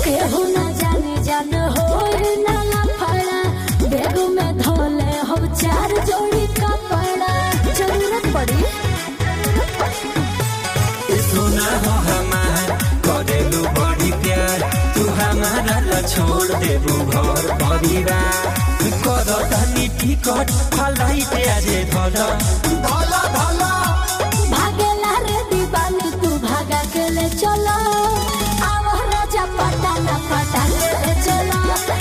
केहू ना जाने जान हो ना लफड़ा, बैग में धोले हम 4 जोड़ी कपड़ा, जरूरत पड़ी सुना हो हमार करेलू बड़ी प्यार, तू हमारा ला छोड़ देबू घर परिवार, कर धनी टिकट फलाइट आजे धर